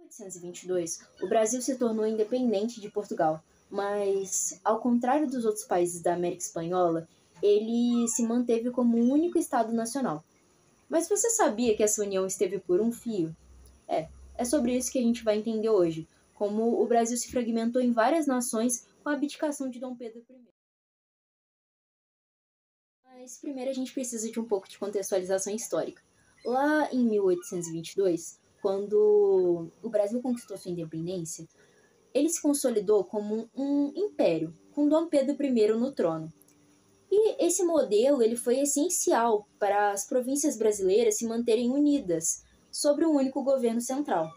1822, o Brasil se tornou independente de Portugal, mas, ao contrário dos outros países da América Espanhola, ele se manteve como um único Estado nacional. Mas você sabia que essa união esteve por um fio? É sobre isso que a gente vai entender hoje, como o Brasil se fragmentou em várias nações com a abdicação de Dom Pedro I. Mas primeiro a gente precisa de um pouco de contextualização histórica. Lá em 1822, quando o Brasil conquistou sua independência, ele se consolidou como um império, com Dom Pedro I no trono. E esse modelo ele foi essencial para as províncias brasileiras se manterem unidas sobre um único governo central.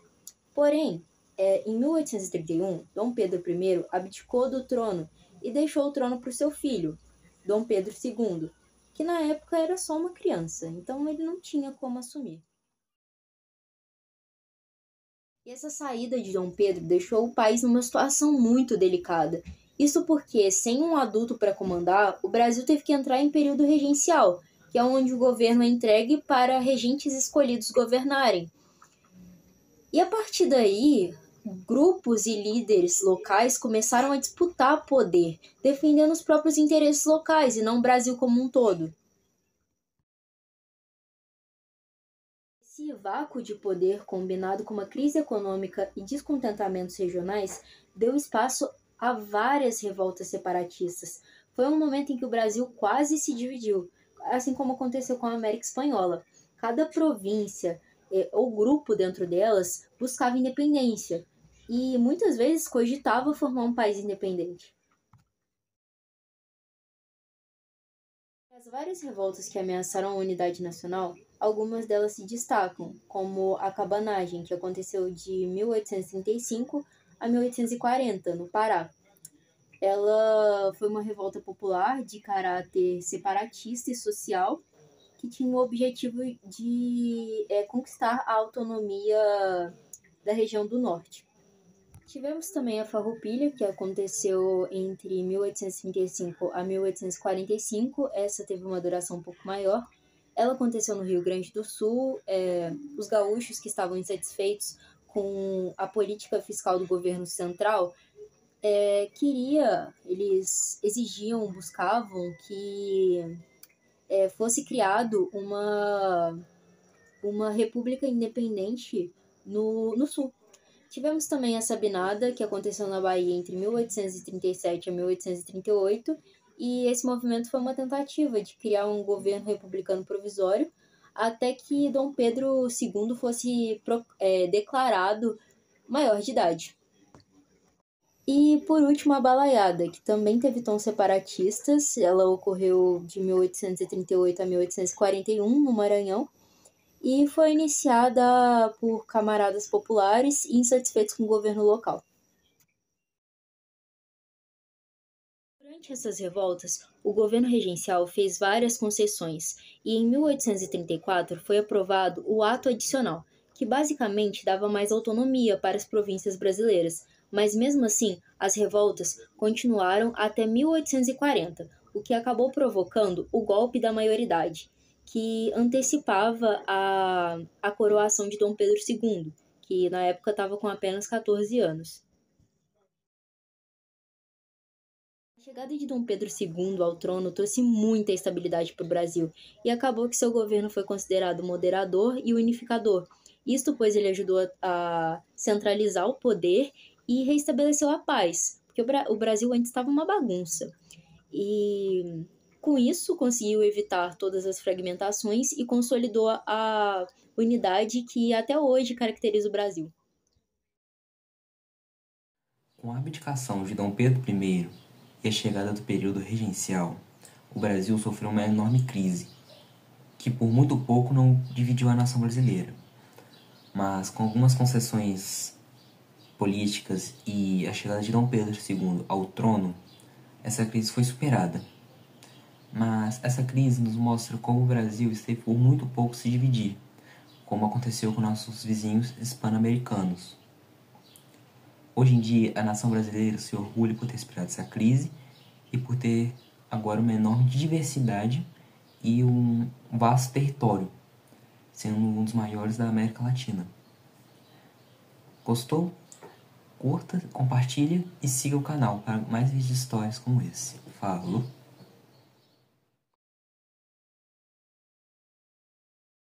Porém, em 1831, Dom Pedro I abdicou do trono e deixou o trono para o seu filho, Dom Pedro II, que na época era só uma criança, então ele não tinha como assumir. E essa saída de Dom Pedro deixou o país numa situação muito delicada. Isso porque, sem um adulto para comandar, o Brasil teve que entrar em período regencial, que é onde o governo é entregue para regentes escolhidos governarem. E a partir daí, grupos e líderes locais começaram a disputar poder, defendendo os próprios interesses locais e não o Brasil como um todo. Esse vácuo de poder, combinado com uma crise econômica e descontentamentos regionais, deu espaço a várias revoltas separatistas. Foi um momento em que o Brasil quase se dividiu, assim como aconteceu com a América Espanhola. Cada província ou grupo dentro delas buscava independência e muitas vezes cogitava formar um país independente. As várias revoltas que ameaçaram a unidade nacional, algumas delas se destacam, como a cabanagem, que aconteceu de 1835 a 1840, no Pará. Ela foi uma revolta popular de caráter separatista e social, que tinha o objetivo de conquistar a autonomia da região do norte. Tivemos também a Farroupilha, que aconteceu entre 1835 a 1845. Essa teve uma duração um pouco maior. Ela aconteceu no Rio Grande do Sul. Os gaúchos que estavam insatisfeitos com a política fiscal do governo central eles exigiam, buscavam que fosse criado uma república independente no sul. Tivemos também a Sabinada, que aconteceu na Bahia entre 1837 a 1838, e esse movimento foi uma tentativa de criar um governo republicano provisório, até que Dom Pedro II fosse declarado maior de idade. E, por último, a Balaiada, que também teve tons separatistas. Ela ocorreu de 1838 a 1841, no Maranhão, e foi iniciada por camaradas populares e insatisfeitos com o governo local. Durante essas revoltas, o governo regencial fez várias concessões e em 1834 foi aprovado o Ato Adicional, que basicamente dava mais autonomia para as províncias brasileiras, mas mesmo assim as revoltas continuaram até 1840, o que acabou provocando o golpe da maioridade, que antecipava a coroação de Dom Pedro II, que na época estava com apenas 14 anos. A chegada de Dom Pedro II ao trono trouxe muita estabilidade para o Brasil e acabou que seu governo foi considerado moderador e unificador. Isto pois ele ajudou a centralizar o poder e restabeleceu a paz, porque o Brasil antes estava uma bagunça. E com isso conseguiu evitar todas as fragmentações e consolidou a unidade que até hoje caracteriza o Brasil. Com a abdicação de Dom Pedro I e a chegada do período regencial, o Brasil sofreu uma enorme crise, que por muito pouco não dividiu a nação brasileira. Mas com algumas concessões políticas e a chegada de Dom Pedro II ao trono, essa crise foi superada. Mas essa crise nos mostra como o Brasil esteve por muito pouco se dividir, como aconteceu com nossos vizinhos hispano-americanos. Hoje em dia, a nação brasileira se orgulha por ter superado essa crise e por ter agora uma enorme diversidade e um vasto território, sendo um dos maiores da América Latina. Gostou? Curta, compartilha e siga o canal para mais vídeos de histórias como esse. Falou!